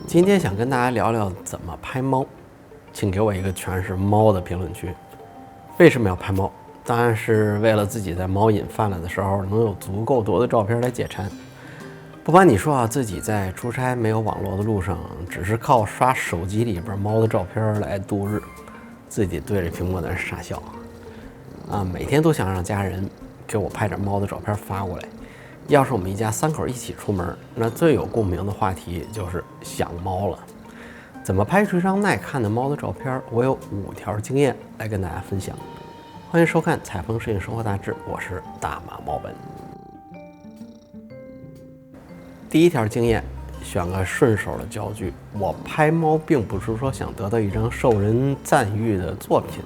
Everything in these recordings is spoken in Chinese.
今天想跟大家聊聊怎么拍猫，请给我一个全是猫的评论区。为什么要拍猫？当然是为了自己在猫瘾犯了的时候能有足够多的照片来解馋。不瞒你说啊，自己在出差没有网络的路上，只是靠刷手机里边猫的照片来度日，自己对着屏幕在那傻笑啊，每天都想让家人给我拍点猫的照片发过来。要是我们一家三口一起出门，那最有共鸣的话题就是想猫了。怎么拍出一张耐看的猫的照片？我有5条经验来跟大家分享。欢迎收看《采风摄影生活大志》，我是大马猫本。第一条经验，选个顺手的焦距。我拍猫并不是说想得到一张受人赞誉的作品，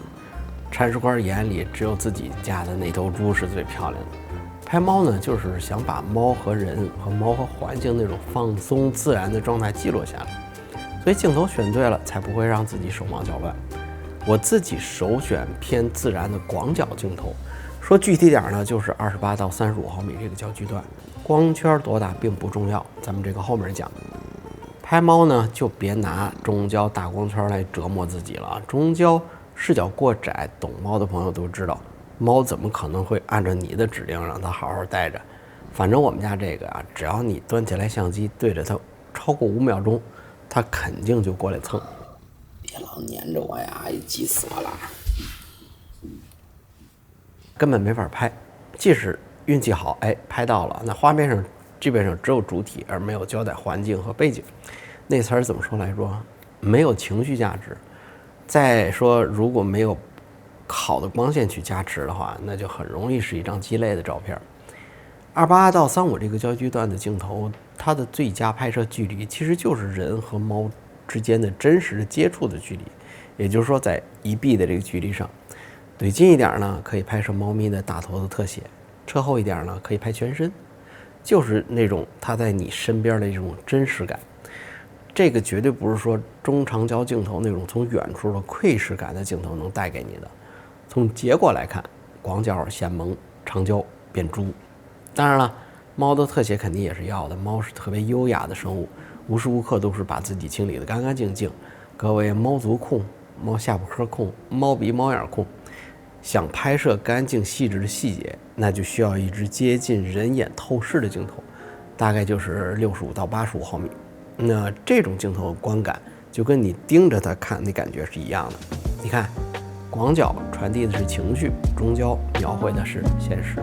铲屎官眼里只有自己家的那头猪是最漂亮的。拍猫呢，就是想把猫和人和猫和环境那种放松自然的状态记录下来，所以镜头选对了，才不会让自己手忙脚乱。我自己首选偏自然的广角镜头，说具体点呢，就是28到35毫米这个焦距段，光圈多大并不重要，咱们这个后面讲。拍猫呢，就别拿中焦大光圈来折磨自己了，中焦视角过窄，懂猫的朋友都知道。猫怎么可能会按照你的指令让它好好待着？反正我们家这个啊，只要你端起来相机对着它超过5秒钟，它肯定就过来蹭。别老粘着我呀，急死我了！根本没法拍，即使运气好，拍到了，那画面上基本上只有主体，而没有交代环境和背景。那词儿怎么说来着？没有情绪价值。再说，如果没有好的光线去加持的话，那就很容易是一张鸡肋的照片。28到35这个焦距段的镜头，它的最佳拍摄距离其实就是人和猫之间的真实的接触的距离，也就是说在1臂的这个距离上。怼近一点呢，可以拍摄猫咪的大头的特写；侧后一点呢，可以拍全身，就是那种它在你身边的这种真实感。这个绝对不是说中长焦镜头那种从远处的窥视感的镜头能带给你的。从结果来看，广角显萌，长焦变猪。当然了，猫的特写肯定也是要的，猫是特别优雅的生物，无时无刻都是把自己清理得干干净净。各位猫足控、猫下巴颏控、猫鼻猫眼控，想拍摄干净细致的细节，那就需要一支接近人眼透视的镜头，大概就是65到85毫米。那这种镜头观感就跟你盯着它看那感觉是一样的。你看，广角传递的是情绪，中焦描绘的是现实。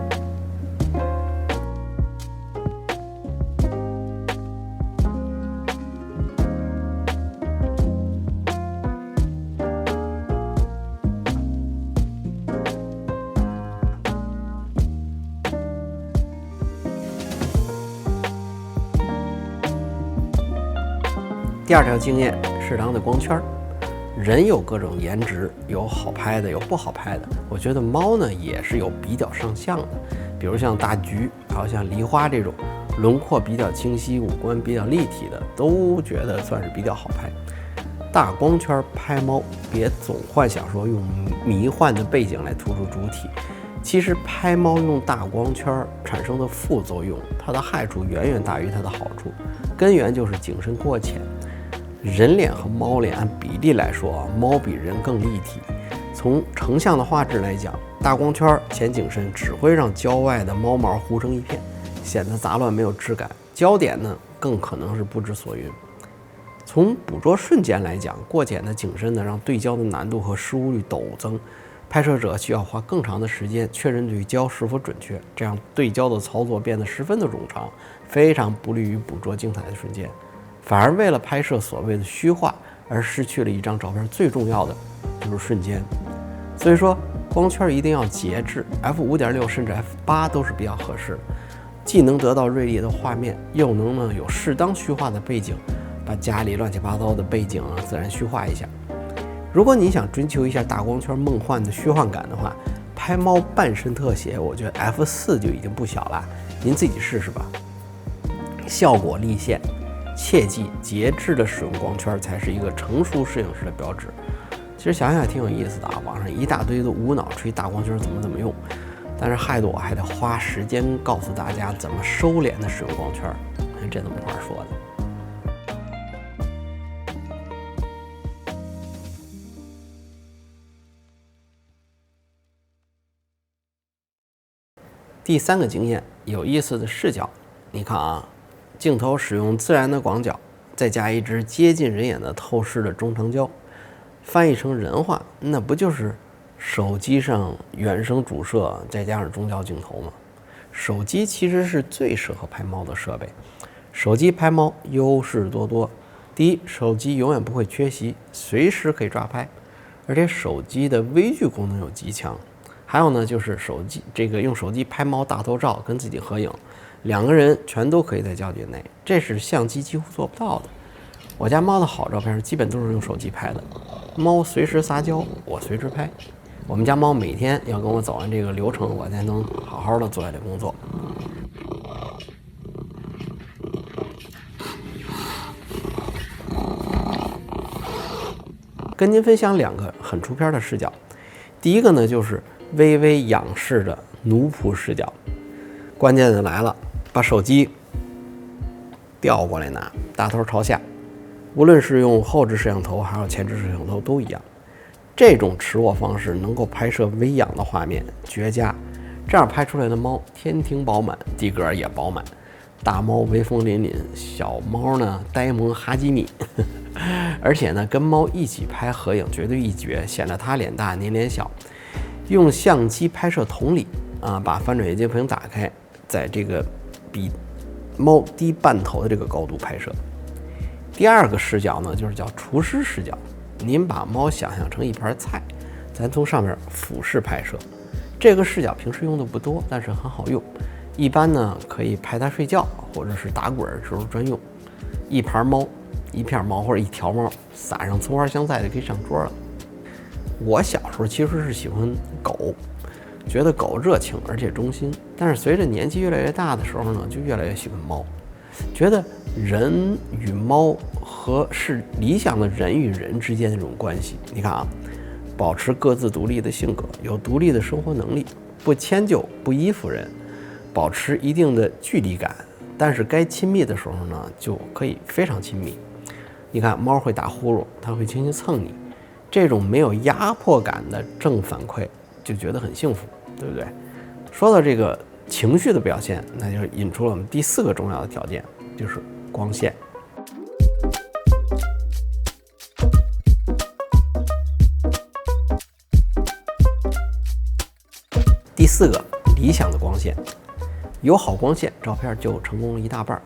第二条经验，适当的光圈。人有各种颜值，有好拍的，有不好拍的。我觉得猫呢也是有比较上相的，比如像大橘，还有像梨花这种轮廓比较清晰、五官比较立体的，都觉得算是比较好拍。大光圈拍猫，别总幻想说用迷幻的背景来突出主体。其实拍猫用大光圈产生的副作用，它的害处远远大于它的好处，根源就是景深过浅。人脸和猫脸按比例来说，猫比人更立体。从成像的画质来讲，大光圈前景深只会让焦外的猫毛糊成一片，显得杂乱没有质感。焦点呢，更可能是不知所云。从捕捉瞬间来讲，过浅的景深呢，让对焦的难度和失误率陡增。拍摄者需要花更长的时间确认对焦是否准确，这样对焦的操作变得十分的冗长，非常不利于捕捉精彩的瞬间。反而为了拍摄所谓的虚化而失去了一张照片最重要的就是瞬间。所以说光圈一定要节制， F5.6 甚至 F8 都是比较合适的，既能得到锐利的画面，又能有适当虚化的背景，把家里乱七八糟的背景自然虚化一下。如果你想追求一下大光圈梦幻的虚幻感的话，拍猫半身特写我觉得 F4 就已经不小了，您自己试试吧。效果立现，切记节制的使用光圈才是一个成熟摄影师的标志。其实想想也挺有意思的啊，网上一大堆的无脑吹大光圈怎么用，但是害得我还得花时间告诉大家怎么收敛的使用光圈，这怎么话说的？第3个经验，有意思的视角。你看啊，镜头使用自然的广角，再加一支接近人眼的透视的中长焦，翻译成人话，那不就是手机上远程主摄再加上中焦镜头吗？手机其实是最适合拍猫的设备。手机拍猫优势多多。第一，手机永远不会缺席，随时可以抓拍，而且手机的微距功能又极强。还有呢，就是用手机拍猫大头照跟自己合影，2个人全都可以在焦点内，这是相机几乎做不到的。我家猫的好照片基本都是用手机拍的，猫随时撒娇，我随时拍。我们家猫每天要跟我走完这个流程，我才能好好的做下这工作。跟您分享2个很出片的视角。第一个呢，就是微微仰视的奴仆视角。关键的来了，把手机调过来拿，大头朝下，无论是用后置摄像头还是前置摄像头都一样。这种持握方式能够拍摄微仰的画面，绝佳。这样拍出来的猫天庭饱满，地格也饱满，大猫威风凛凛，小猫呢呆萌哈基米。而且呢，跟猫一起拍合影绝对一绝，显得它脸大您脸小。用相机拍摄同理啊，把翻转液晶屏打开，在这个比猫低半头的这个高度拍摄。第2个视角呢，就是叫厨师视角。您把猫想象成一盘菜，咱从上面俯视拍摄。这个视角平时用的不多，但是很好用。一般呢，可以拍它睡觉，或者是打滚时候专用。一盘猫、一片猫或者一条猫，撒上葱花香菜就可以上桌了。我小时候其实是喜欢狗，觉得狗热情而且忠心，但是随着年纪越来越大的时候呢，就越来越喜欢猫，觉得人与猫是理想的人与人之间的这种关系。你看啊，保持各自独立的性格，有独立的生活能力，不迁就，不依附人，保持一定的距离感，但是该亲密的时候呢，就可以非常亲密。你看，猫会打呼噜，它会轻轻蹭你，这种没有压迫感的正反馈，就觉得很幸福，对不对？说到这个情绪的表现，那就引出了我们第4个重要的条件，就是光线。第4个，理想的光线。有好光线，照片就成功了一大半。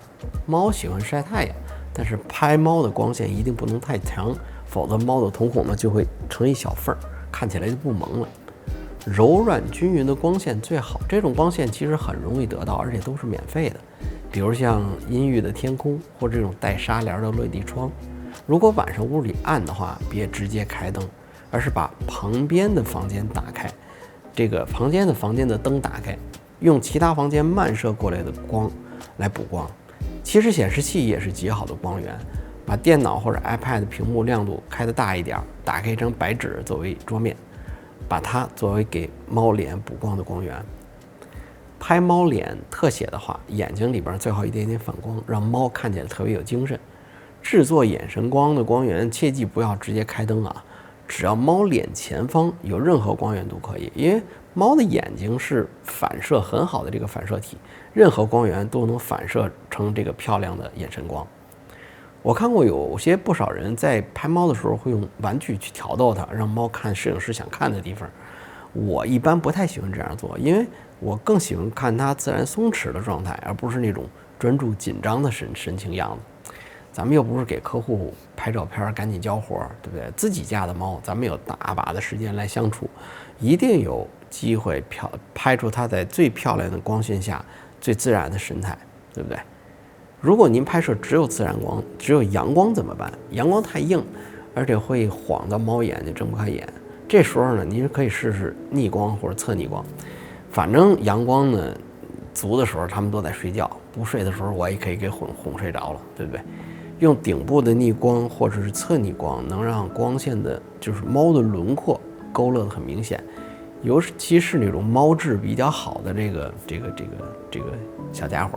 猫喜欢晒太阳，但是拍猫的光线一定不能太强，否则猫的瞳孔呢就会成一小缝，看起来就不萌了。柔软均匀的光线最好，这种光线其实很容易得到，而且都是免费的。比如像阴郁的天空，或者这种带纱帘的落地窗。如果晚上屋里暗的话，别直接开灯，而是把旁边的房间打开，这个房间的灯打开，用其他房间漫射过来的光来补光。其实显示器也是极好的光源，把电脑或者 iPad 屏幕亮度开得大一点，打开一张白纸作为桌面，把它作为给猫脸补光的光源。拍猫脸特写的话，眼睛里边最好一点点反光，让猫看起来特别有精神。制作眼神光的光源，切记不要直接开灯啊，只要猫脸前方有任何光源都可以，因为猫的眼睛是反射很好的这个反射体，任何光源都能反射成这个漂亮的眼神光。我看过有些不少人在拍猫的时候会用玩具去挑逗它，让猫看摄影师想看的地方。我一般不太喜欢这样做，因为我更喜欢看它自然松弛的状态，而不是那种专注紧张的神情样子。咱们又不是给客户拍照片赶紧交活，对不对？自己家的猫咱们有大把的时间来相处，一定有机会拍出它在最漂亮的光线下最自然的神态，对不对？如果您拍摄只有自然光，只有阳光怎么办？阳光太硬，而且会晃到猫眼睛睁不开眼。这时候呢，您可以试试逆光或者侧逆光。反正阳光呢足的时候，它们都在睡觉；不睡的时候，我也可以给哄睡着了，对不对？用顶部的逆光或者是侧逆光，能让光线的就是猫的轮廓勾勒得很明显，尤其是那种猫质比较好的这个小家伙。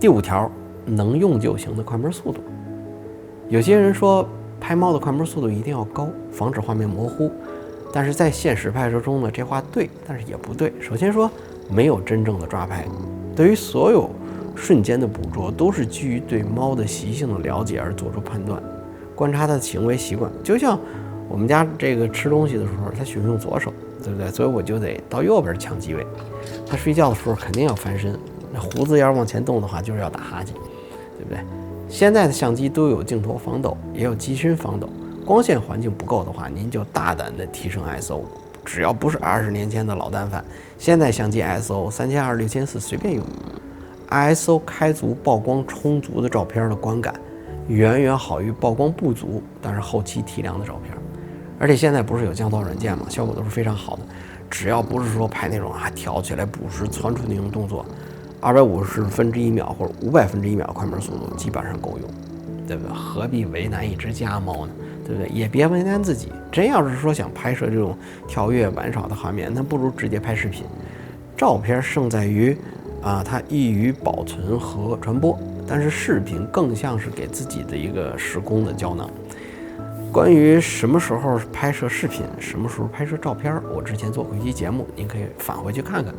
第5条，能用就行的快门速度。有些人说拍猫的快门速度一定要高，防止画面模糊。但是在现实拍摄中呢，这话对，但是也不对。首先说，没有真正的抓拍，对于所有瞬间的捕捉，都是基于对猫的习性的了解而做出判断，观察它的行为习惯。就像我们家这个吃东西的时候，它喜欢用左手，对不对？所以我就得到右边抢机位。它睡觉的时候肯定要翻身，那胡子要是往前动的话，就是要打哈欠，对不对？现在的相机都有镜头防抖，也有机身防抖。光线环境不够的话，您就大胆的提升 ISO， 只要不是20年前的老单反，现在相机 ISO 3200、6400随便用。ISO 开足、曝光充足的照片的观感，远远好于曝光不足但是后期提亮的照片。而且现在不是有降噪软件嘛，效果都是非常好的。只要不是说拍那种挑起来捕食、窜出那种动作，250分之一秒或者500分之一秒快门速度基本上够用，对不对？何必为难一只家猫呢？对不对？也别为难自己。真要是说想拍摄这种跳跃玩耍的画面，那不如直接拍视频。照片胜在于它易于保存和传播，但是视频更像是给自己的一个时空的胶囊。关于什么时候拍摄视频，什么时候拍摄照片，我之前做过一期节目，您可以返回去看看。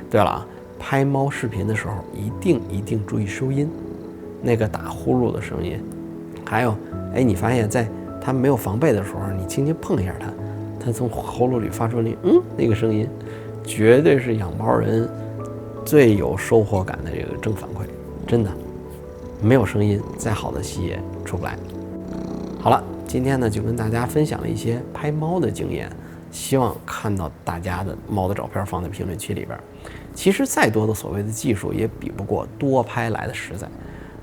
对了拍猫视频的时候一定注意收音，那个打呼噜的声音，还有你发现在它没有防备的时候，你轻轻碰一下它，它从喉咙里发出那个声音，绝对是养猫人最有收获感的这个正反馈。真的，没有声音，再好的戏也出不来。好了，今天呢就跟大家分享了一些拍猫的经验，希望看到大家的猫的照片放在评论区里边。其实再多的所谓的技术也比不过多拍来的实在。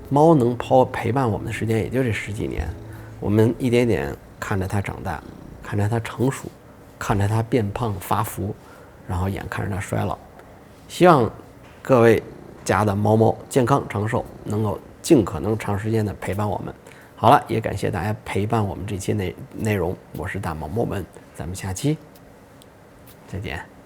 猫能陪伴我们的时间也就这10几年，我们一点点看着它长大，看着它成熟，看着它变胖发福，然后眼看着它衰老。希望各位家的猫健康长寿，能够尽可能长时间的陪伴我们。好了，也感谢大家陪伴我们这期内容，我是大猫猫们，咱们下期再见。